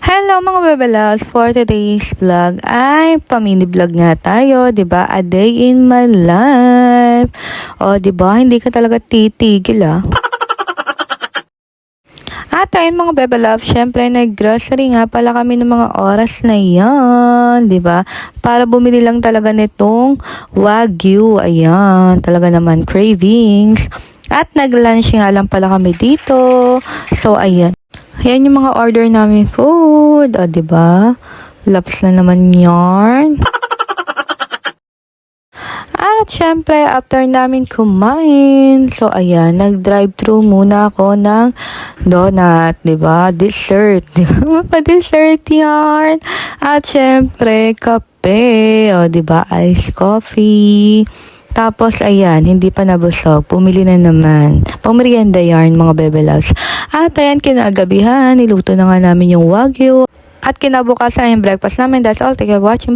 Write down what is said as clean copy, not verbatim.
Hello mga bebelas, for today's vlog ay pamini vlog nga tayo, 'di ba? A day in my life. O 'di ba, hindi ka talaga titigil At ayun mga bebe love, syempre nag-grocery nga pala kami ng mga oras na yan, di ba? Para bumili lang talaga nitong Wagyu, ayan, talaga naman cravings. At nag-lunch nga lang pala kami dito. So ayan. Ayan yung mga order namin food, o di ba? Laps na naman yarn. At syempre, after namin kumain, so ayan, nag-drive-thru muna ako ng donut, di ba? Dessert, di ba? Pa-dessert yarn. At syempre, kape, o di ba? Iced coffee. Tapos, ayan, hindi pa nabusog. Pumili na naman. Pang-merienda yarn, mga bebe loves. At ayan, kinagabihan, niluto na nga namin yung Wagyu. At kinabukasan yung breakfast namin. That's all. Thank you for watching. Bye.